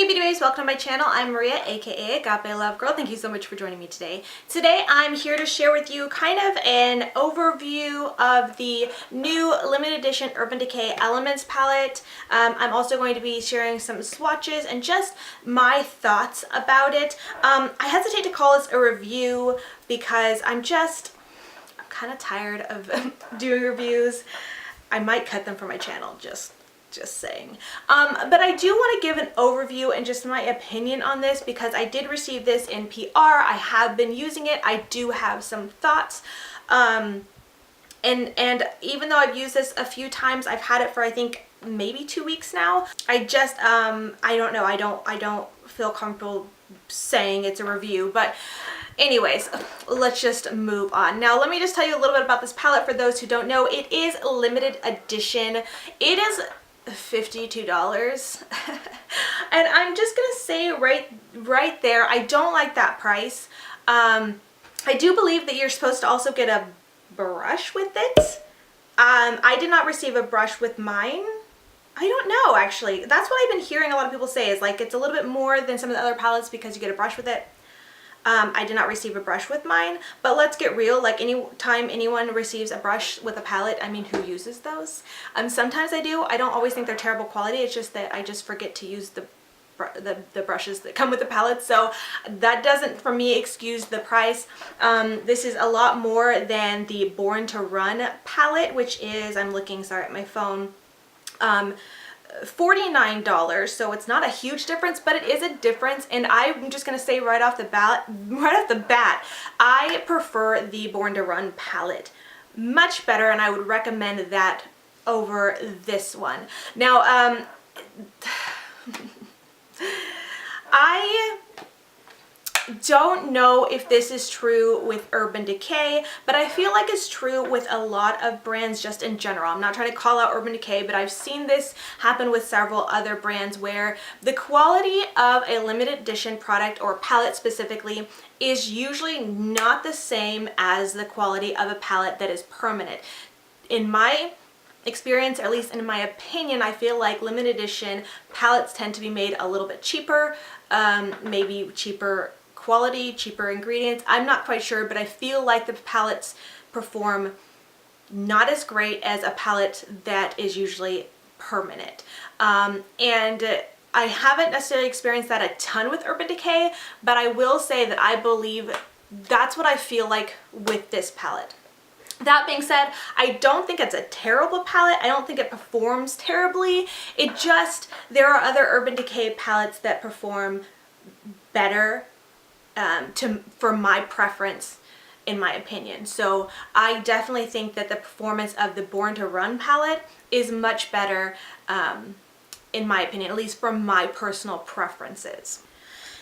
Hey beauty babes, welcome to my channel. I'm Maria, aka Agape Love Girl. Thank you so much for joining me today. Today I'm here to share with you kind of an overview of the new limited edition Urban Decay Elements Palette. I'm also going to be sharing some swatches and just my thoughts about it. I hesitate to call this a review because I'm kind of tired of doing reviews. I might cut them for my channel, just saying. But I do want to give an overview and just my opinion on this because I did receive this in PR. I have been using it. I do have some thoughts. And even though I've used this a few times, I've had it for I think maybe 2 weeks now. I just I don't know. I don't feel comfortable saying it's a review, but anyways, let's just move on. Now, let me just tell you a little bit about this palette for those who don't know. It is a limited edition. It is $52. And I'm just gonna say right there, I don't like that price. I do believe that you're supposed to also get a brush with it. I did not receive a brush with mine. I don't know, actually. That's what I've been hearing a lot of people say, is like it's a little bit more than some of the other palettes because you get a brush with it. I did not receive a brush with mine, but let's get real. Like any time anyone receives a brush with a palette, I mean, who uses those? Sometimes I do. I don't always think they're terrible quality. It's just that I just forget to use the brushes that come with the palette, so that doesn't, for me, excuse the price. This is a lot more than the Born to Run palette, which is, I'm looking, sorry, at my phone, $49, so it's not a huge difference, but it is a difference. And I'm just gonna say right off the bat, I prefer the Born to Run palette much better, and I would recommend that over this one. Now, I don't know if this is true with Urban Decay, but I feel like it's true with a lot of brands just in general. I'm not trying to call out Urban Decay, but I've seen this happen with several other brands where the quality of a limited edition product or palette specifically is usually not the same as the quality of a palette that is permanent. In my experience, or at least in my opinion, I feel like limited edition palettes tend to be made a little bit cheaper, maybe cheaper quality, cheaper ingredients. I'm not quite sure, but I feel like the palettes perform not as great as a palette that is usually permanent. And I haven't necessarily experienced that a ton with Urban Decay, but I will say that I believe that's what I feel like with this palette. That being said, I don't think it's a terrible palette. I don't think it performs terribly. It just, there are other Urban Decay palettes that perform better for my preference, in my opinion. So I definitely think that the performance of the Born to Run palette is much better, in my opinion, at least from my personal preferences.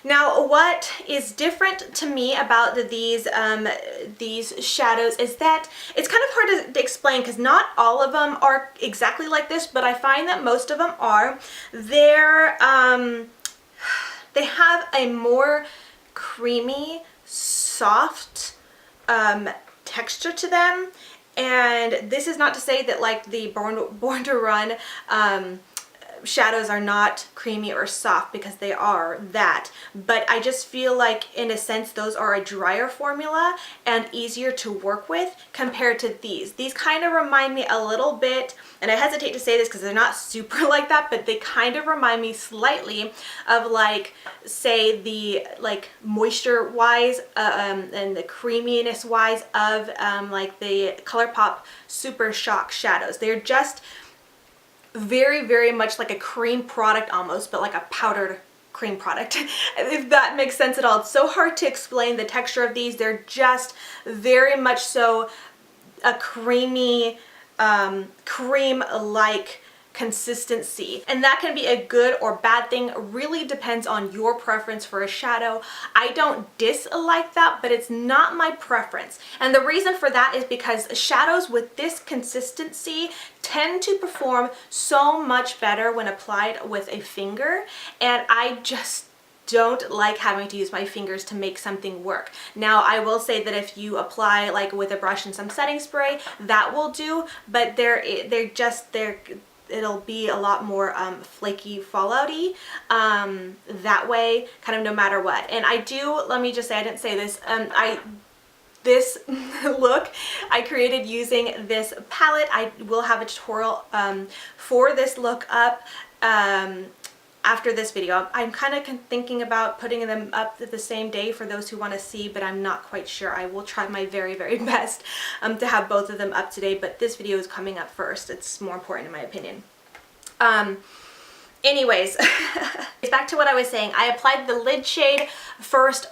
Now, what is different to me about these shadows is that it's kind of hard to explain because not all of them are exactly like this, but I find that most of them are. They have a more creamy, soft texture to them, and this is not to say that like the Born to Run shadows are not creamy or soft, because they are that, but I just feel like in a sense those are a drier formula and easier to work with compared to these. These kind of remind me a little bit, and I hesitate to say this because they're not super like that, but they kind of remind me slightly of, like, say the like moisture wise and the creaminess wise of like the ColourPop Super Shock shadows. They're just very, very much like a cream product almost, but like a powdered cream product, if that makes sense at all. It's so hard to explain the texture of these. They're just very much so a creamy, cream-like consistency, and that can be a good or bad thing. It really depends on your preference for a shadow. I don't dislike that, but it's not my preference, and the reason for that is because shadows with this consistency tend to perform so much better when applied with a finger, and I just don't like having to use my fingers to make something work. Now, I will say that if you apply like with a brush and some setting spray, that will do, but they're it'll be a lot more flaky fallouty that way, kind of no matter what. And I do, let me just say, I didn't say this, this look I created using this palette. I will have a tutorial for this look up after this video. I'm kind of thinking about putting them up the same day for those who want to see, but I'm not quite sure. I will try my very, very best to have both of them up today, but this video is coming up first. It's more important in my opinion. Anyways, back to what I was saying. I applied the lid shade first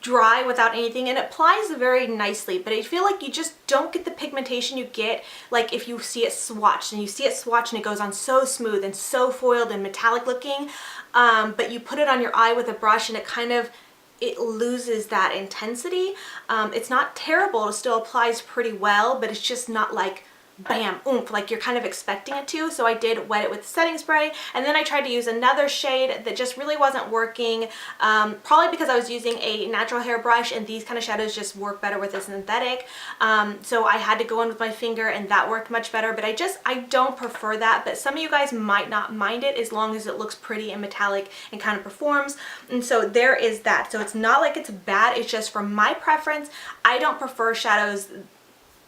dry without anything, and it applies very nicely, but I feel like you just don't get the pigmentation you get like if you see it swatched, and you see it swatched and it goes on so smooth and so foiled and metallic looking, but you put it on your eye with a brush and it loses that intensity. It's not terrible, it still applies pretty well, but it's just not like bam, oomph, like you're kind of expecting it to. So I did wet it with setting spray, and then I tried to use another shade that just really wasn't working, probably because I was using a natural hair brush, and these kind of shadows just work better with a synthetic. So I had to go in with my finger, and that worked much better, but I don't prefer that, but some of you guys might not mind it as long as it looks pretty and metallic and kind of performs. And so there is that. So it's not like it's bad, it's just for my preference, I don't prefer shadows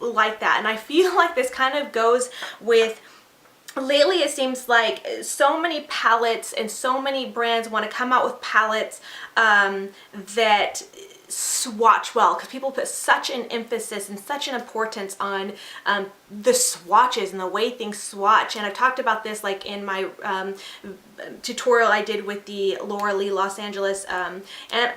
like that. And I feel like this kind of goes with, lately it seems like so many palettes and so many brands want to come out with palettes that swatch well, because people put such an emphasis and such an importance on the swatches and the way things swatch. And I've talked about this like in my tutorial I did with the Laura Lee Los Angeles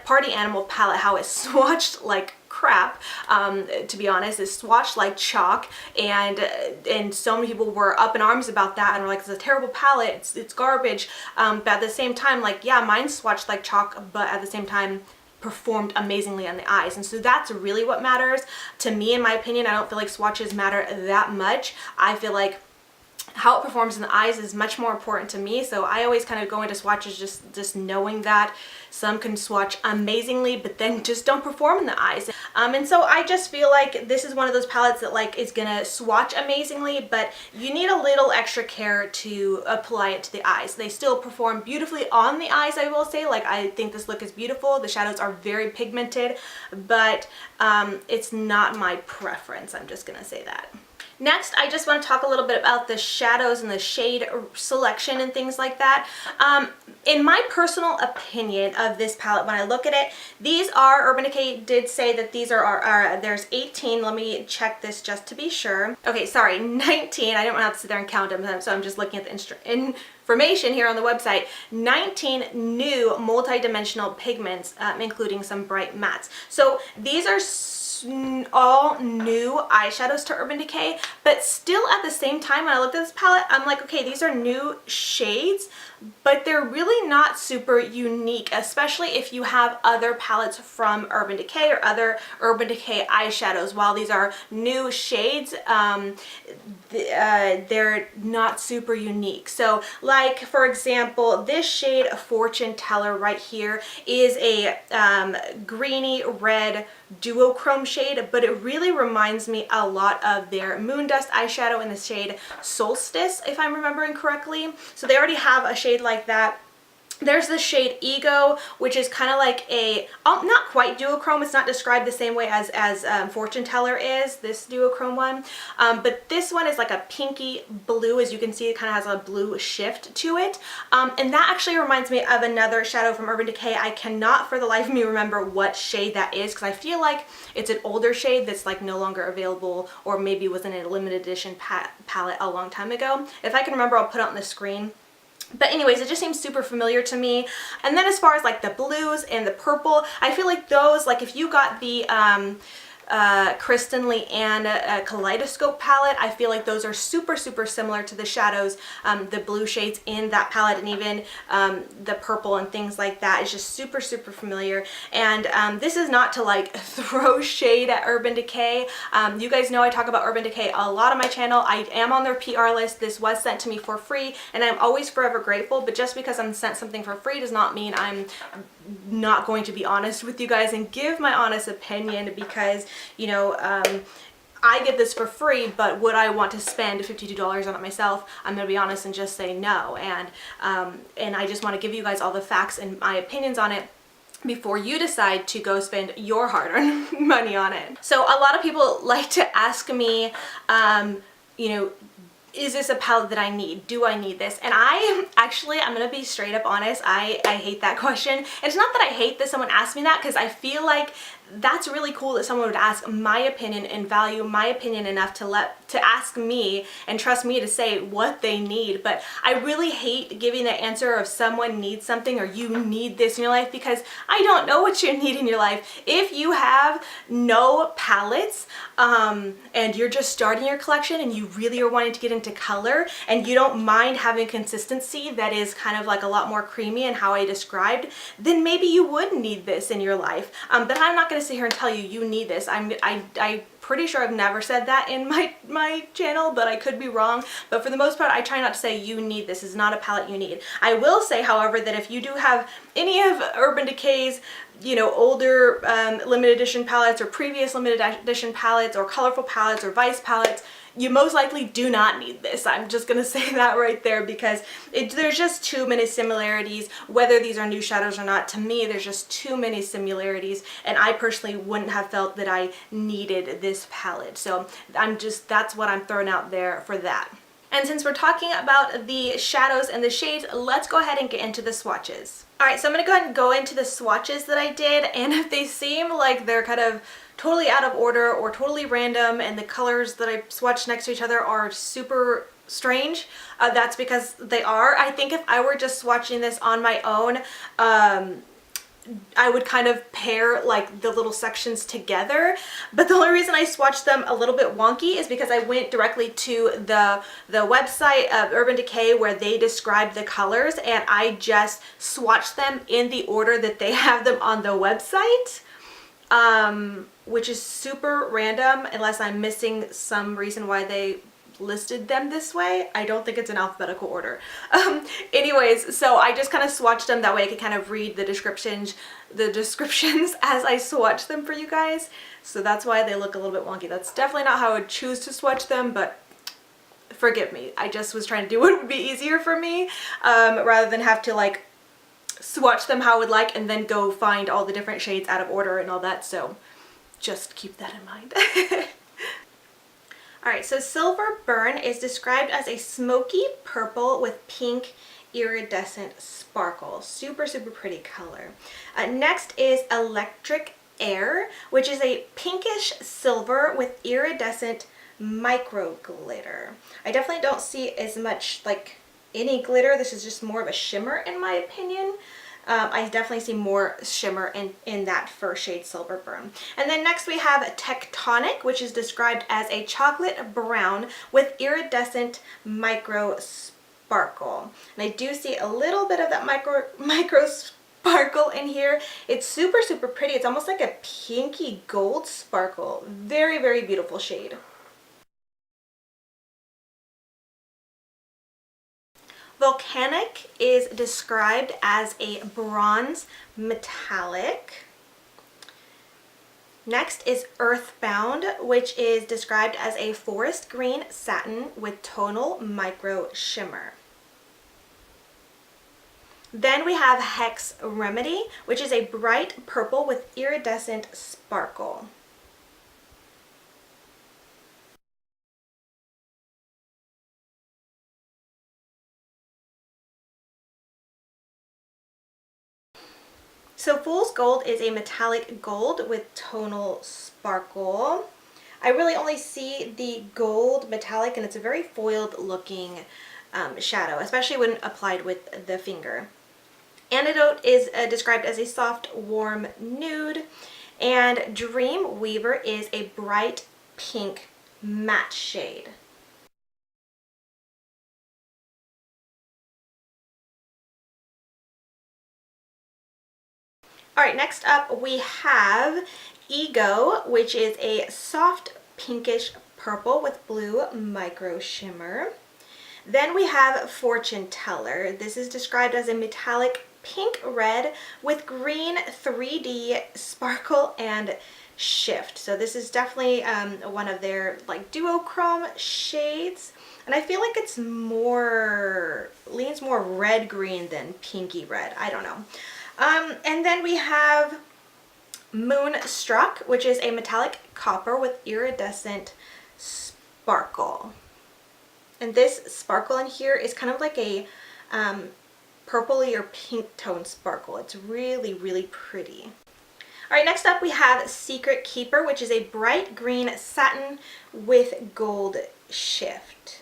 Party Animal palette, how it swatched like crap, to be honest. It's swatched like chalk, and so many people were up in arms about that and were like, it's a terrible palette, it's garbage, but at the same time, like, yeah, mine swatched like chalk, but at the same time performed amazingly on the eyes. And so that's really what matters to me, in my opinion. I don't feel like swatches matter that much. I feel like how it performs in the eyes is much more important to me. So I always kind of go into swatches just knowing that some can swatch amazingly, but then just don't perform in the eyes. And so I just feel like this is one of those palettes that like is gonna swatch amazingly, but you need a little extra care to apply it to the eyes. They still perform beautifully on the eyes, I will say. Like, I think this look is beautiful. The shadows are very pigmented, but it's not my preference. I'm just gonna say that. Next, I just want to talk a little bit about the shadows and the shade selection and things like that. In my personal opinion of this palette, when I look at it, these are, Urban Decay did say that these are there's 18. Let me check this just to be sure. Okay, sorry, 19. I didn't want to have to sit there and count them, so I'm just looking at the information here on the website. 19 new multi-dimensional pigments, including some bright mattes. So these are all new eyeshadows to Urban Decay, but still at the same time, when I looked at this palette, I'm like, okay, these are new shades, but they're really not super unique, especially if you have other palettes from Urban Decay or other Urban Decay eyeshadows. While these are new shades, they're not super unique. So like, for example, this shade Fortune Teller right here is a greeny red duochrome shade, but it really reminds me a lot of their Moondust eyeshadow in the shade Solstice, if I'm remembering correctly. So they already have a shade like that. There's the shade Ego, which is kind of like a, not quite duochrome. It's not described the same way as Fortune Teller is, this duochrome one. But this one is like a pinky blue. As you can see, it kind of has a blue shift to it. And that actually reminds me of another shadow from Urban Decay. I cannot for the life of me remember what shade that is, because I feel like it's an older shade that's like no longer available, or maybe was in a limited edition palette a long time ago. If I can remember, I'll put it on the screen. But anyways, it just seems super familiar to me. And then as far as like the blues and the purple, I feel like those, like if you got the Kristen Leanne Kaleidoscope palette, I feel like those are super similar to the shadows, the blue shades in that palette, and even the purple and things like that is just super familiar. And this is not to like throw shade at Urban Decay. You guys know I talk about Urban Decay a lot on my channel. I am on their PR list. This was sent to me for free, and I'm always forever grateful, but just because I'm sent something for free does not mean I'm not going to be honest with you guys and give my honest opinion, because, you know, I get this for free, but would I want to spend $52 on it myself? I'm gonna be honest and just say no. And I just want to give you guys all the facts and my opinions on it before you decide to go spend your hard-earned money on it. So a lot of people like to ask me, you know, is this a palette that I need? Do I need this? And I'm gonna be straight up honest, I hate that question. And it's not that I hate that someone asked me that, because I feel like that's really cool that someone would ask my opinion and value my opinion enough to ask me and trust me to say what they need. But I really hate giving the answer of someone needs something or you need this in your life, because I don't know what you need in your life. If you have no palettes and you're just starting your collection and you really are wanting to get into color and you don't mind having consistency that is kind of like a lot more creamy and how I described, then maybe you would need this in your life. But I'm not going to sit here and tell you need this. I'm pretty sure I've never said that in my channel, but I could be wrong. But for the most part, I try not to say you need this. Is not a palette you need. I will say, however, that if you do have any of Urban Decay's, you know, older limited edition palettes or previous limited edition palettes or colorful palettes or Vice palettes, you most likely do not need this. I'm just gonna say that right there, because there's just too many similarities. Whether these are new shadows or not, to me there's just too many similarities, and I personally wouldn't have felt that I needed this palette. So that's what I'm throwing out there for that. And since we're talking about the shadows and the shades, let's go ahead and get into the swatches. Alright, so I'm going to go ahead and go into the swatches that I did, and if they seem like they're kind of totally out of order or totally random and the colors that I swatched next to each other are super strange, that's because they are. I think if I were just swatching this on my own, I would kind of pair like the little sections together, but the only reason I swatched them a little bit wonky is because I went directly to the website of Urban Decay where they describe the colors, and I just swatched them in the order that they have them on the website, which is super random unless I'm missing some reason why they listed them this way. I don't think it's in alphabetical order. Anyways, so I just kind of swatched them that way I could kind of read the descriptions as I swatch them for you guys. So that's why they look a little bit wonky. That's definitely not how I would choose to swatch them, but forgive me. I just was trying to do what would be easier for me, rather than have to like swatch them how I would like and then go find all the different shades out of order and all that. So just keep that in mind. Alright, so Silver Burn is described as a smoky purple with pink iridescent sparkle. Super, super pretty color. Next is Electric Air, which is a pinkish silver with iridescent micro glitter. I definitely don't see as much like any glitter. This is just more of a shimmer in my opinion. I definitely see more shimmer in that first shade, Silver Burn. And then next we have Tectonic, which is described as a chocolate brown with iridescent micro sparkle. And I do see a little bit of that micro sparkle in here. It's super, super pretty. It's almost like a pinky gold sparkle. Very, very beautiful shade. Volcanic is described as a bronze metallic. Next is Earthbound, which is described as a forest green satin with tonal micro shimmer. Then we have Hex Remedy, which is a bright purple with iridescent sparkle. So Fool's Gold is a metallic gold with tonal sparkle. I really only see the gold metallic, and it's a very foiled looking shadow, especially when applied with the finger. Antidote is described as a soft, warm nude, and Dream Weaver is a bright pink matte shade. Alright, next up we have Ego, which is a soft pinkish purple with blue micro shimmer. Then we have Fortune Teller. This is described as a metallic pink red with green 3D sparkle and Shift. So this is definitely one of their like duochrome shades. And I feel like it's more, leans more red green than pinky red. I don't know. And then we have Moonstruck, which is a metallic copper with iridescent sparkle. And this sparkle in here is kind of like a purpley or pink tone sparkle. It's really, really pretty. All right, next up we have Secret Keeper, which is a bright green satin with gold shift.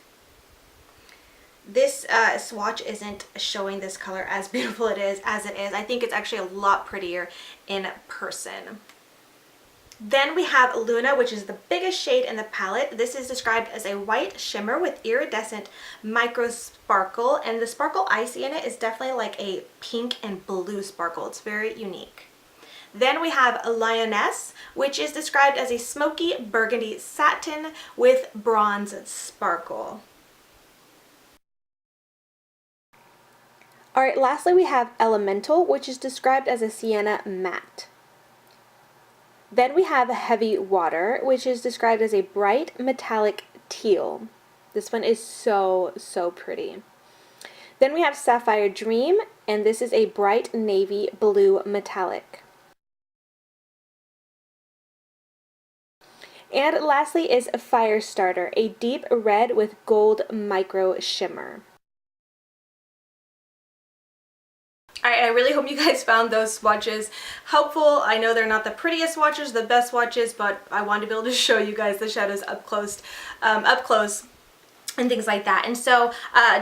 This swatch isn't showing this color as beautiful as it is. I think it's actually a lot prettier in person. Then we have Luna, which is the biggest shade in the palette. This is described as a white shimmer with iridescent micro sparkle, and the sparkle I see in it is definitely like a pink and blue sparkle. It's very unique. Then we have Lioness, which is described as a smoky burgundy satin with bronze sparkle. Alright, lastly we have Elemental, which is described as a sienna matte. Then we have Heavy Water, which is described as a bright metallic teal. This one is so, so pretty. Then we have Sapphire Dream, and this is a bright navy blue metallic. And lastly is Firestarter, a deep red with gold micro shimmer. Alright, I really hope you guys found those swatches helpful. I know they're not the prettiest swatches, the best swatches, but I wanted to be able to show you guys the shadows up close and things like that. And so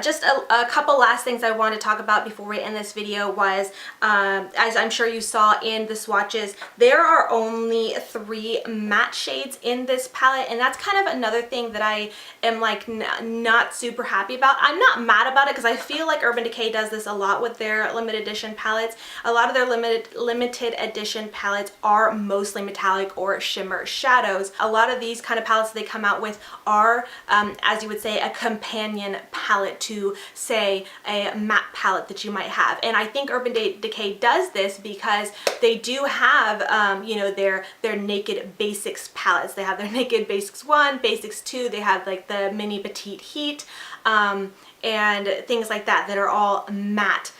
just a couple last things I want to talk about before we end this video was, as I'm sure you saw in the swatches, there are only 3 matte shades in this palette, and that's kind of another thing that I am like not super happy about. I'm not mad about it because I feel like Urban Decay does this a lot with their limited edition palettes. A lot of their limited edition palettes are mostly metallic or shimmer shadows. A lot of these kind of palettes they come out with are, as you would say, a companion palette to, say, a matte palette that you might have. And I think Urban Decay does this because they do have, you know, their Naked Basics palettes. They have their Naked Basics 1, Basics 2, they have like the Mini Petite Heat, and things like that that are all matte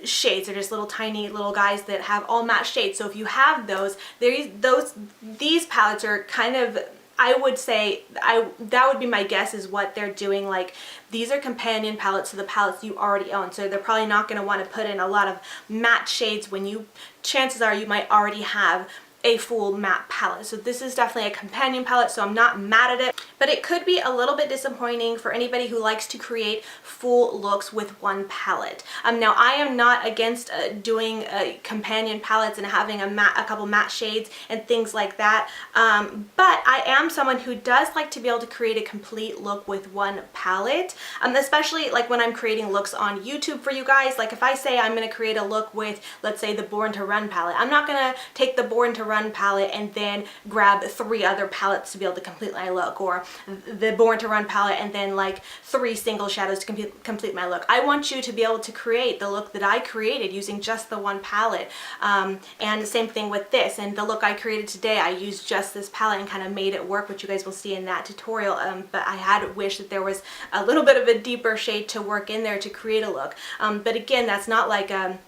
shades. They're just little tiny little guys that have all matte shades. So if you have those, these palettes are kind of, I would say, that would be my guess is what they're doing. Like, these are companion palettes to the palettes you already own, so they're probably not going to want to put in a lot of matte shades when you, chances are you might already have a full matte palette. So this is definitely a companion palette, so I'm not mad at it, but it could be a little bit disappointing for anybody who likes to create full looks with one palette. Now I am not against doing companion palettes and having a couple matte shades and things like that, but I am someone who does like to be able to create a complete look with one palette, especially like when I'm creating looks on YouTube for you guys. Like if I say I'm going to create a look with, let's say, the Born to Run palette, I'm not going to take the Born to Run palette and then grab 3 other palettes to be able to complete my look, or the Born to Run palette and then like 3 single shadows to complete my look. I want you to be able to create the look that I created using just the one palette, and the same thing with this. And the look I created today, I used just this palette and kind of made it work, which you guys will see in that tutorial, but I had wished that there was a little bit of a deeper shade to work in there to create a look, but again, that's not like a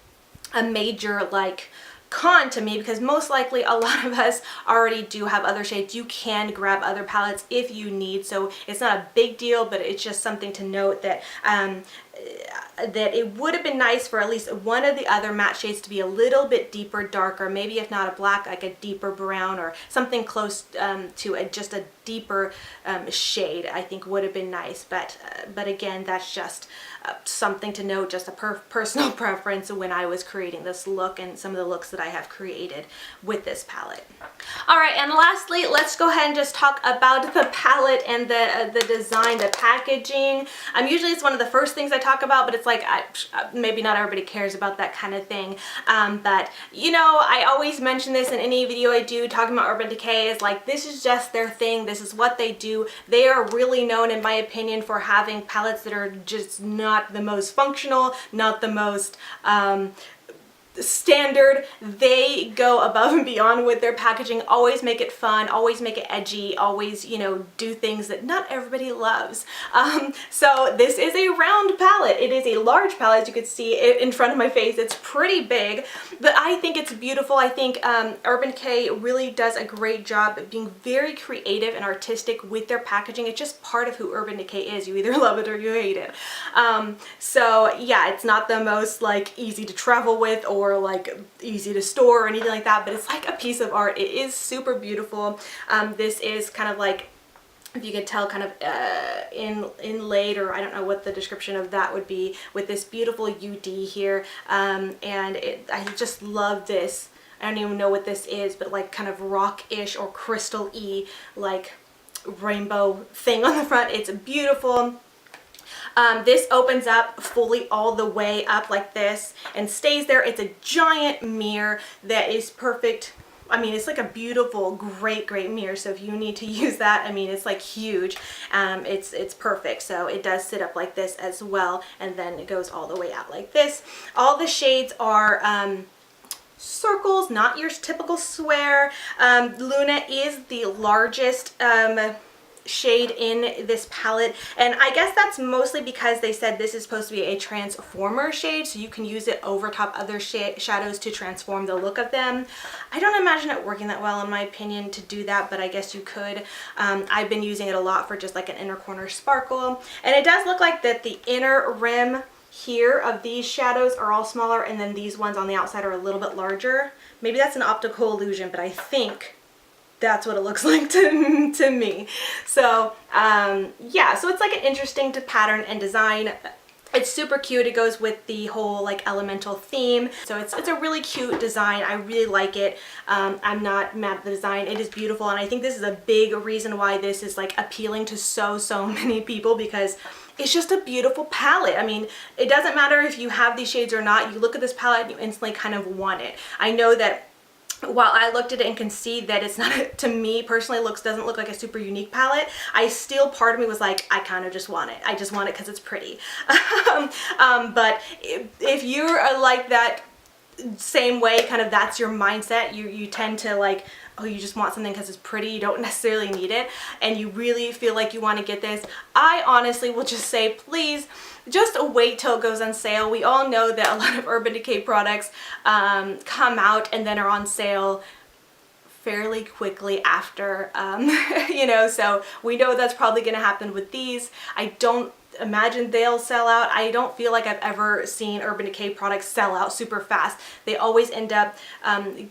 major like con to me, because most likely a lot of us already do have other shades. You can grab other palettes if you need, so it's not a big deal, but it's just something to note that that it would have been nice for at least one of the other matte shades to be a little bit deeper, darker, maybe if not a black, like a deeper brown or something close to just a deeper shade, I think would have been nice. But again, that's just something to note, just a personal preference when I was creating this look and some of the looks that I have created with this palette. Alright, and lastly, let's go ahead and just talk about the palette and the design, the packaging. Usually it's one of the first things I talk about, but it's like maybe not everybody cares about that kind of thing. But you know, I always mention this in any video I do talking about Urban Decay, is like, this is just their thing. This is what they do. They are really known, in my opinion, for having palettes that are just not the most functional, not the most standard. They go above and beyond with their packaging, always make it fun, always make it edgy, always, you know, do things that not everybody loves. So this is a round palette. It is a large palette, as you can see it in front of my face. It's pretty big, but I think it's beautiful. I think Urban Decay really does a great job at being very creative and artistic with their packaging. It's just part of who Urban Decay is. You either love it or you hate it. So yeah, it's not the most like easy to travel with or like easy to store or anything like that, but it's like a piece of art. It is super beautiful. This is kind of like, if you could tell, kind of inlaid, or I don't know what the description of that would be, with this beautiful UD here. And I just love this. I don't even know what this is, but like kind of rock-ish or crystal-y like rainbow thing on the front. It's beautiful. This opens up fully all the way up like this and stays there. It's a giant mirror that is perfect. I mean, it's like a beautiful, great mirror. So if you need to use that, I mean, it's like huge. It's perfect. So it does sit up like this as well. And then it goes all the way out like this. All the shades are circles, not your typical square. Luna is the largest shade in this palette, and I guess that's mostly because they said this is supposed to be a transformer shade, so you can use it over top other shadows to transform the look of them. I don't imagine it working that well, in my opinion, to do that, but I guess you could. I've been using it a lot for just like an inner corner sparkle, and it does look like that the inner rim here of these shadows are all smaller, and then these ones on the outside are a little bit larger. Maybe that's an optical illusion, but I think that's what it looks like to me. So yeah, so it's like an interesting pattern and design. It's super cute. It goes with the whole like elemental theme. So it's a really cute design. I really like it. I'm not mad at the design. It is beautiful, and I think this is a big reason why this is like appealing to so many people, because it's just a beautiful palette. I mean, it doesn't matter if you have these shades or not. You look at this palette and you instantly kind of want it. I know that while I looked at it and can see that it's not, to me personally, doesn't look like a super unique palette, I still, part of me was like, I kind of just want it. I just want it because it's pretty. But if you're like that same way, kind of that's your mindset, you tend to like, oh, you just want something because it's pretty, you don't necessarily need it, and you really feel like you want to get this, I honestly will just say, please just wait till it goes on sale. We all know that a lot of Urban Decay products come out and then are on sale fairly quickly after, you know, so we know that's probably going to happen with these. I don't imagine they'll sell out. I don't feel like I've ever seen Urban Decay products sell out super fast. They always end up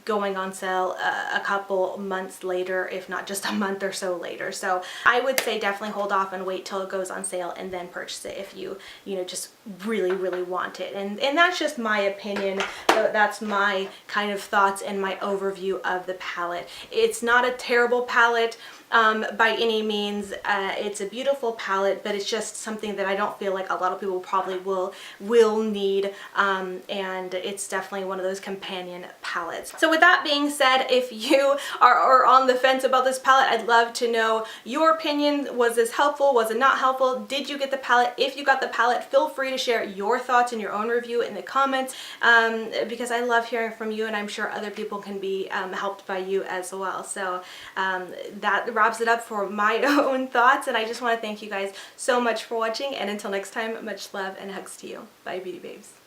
going on sale a couple months later, if not just a month or so later. So I would say definitely hold off and wait till it goes on sale and then purchase it if you know, just really want it. And that's just my opinion. That's my kind of thoughts and my overview of the palette. It's not a terrible palette by any means. It's a beautiful palette, but it's just something that I don't feel like a lot of people probably will need, and it's definitely one of those companion palettes. So with that being said, if you are on the fence about this palette, I'd love to know your opinion. Was this helpful? Was it not helpful? Did you get the palette? If you got the palette, feel free to share your thoughts and your own review in the comments, because I love hearing from you, and I'm sure other people can be helped by you as well. So that wraps it up for my own thoughts, and I just want to thank you guys so much for watching, and until next time, much love and hugs to you. Bye, beauty babes.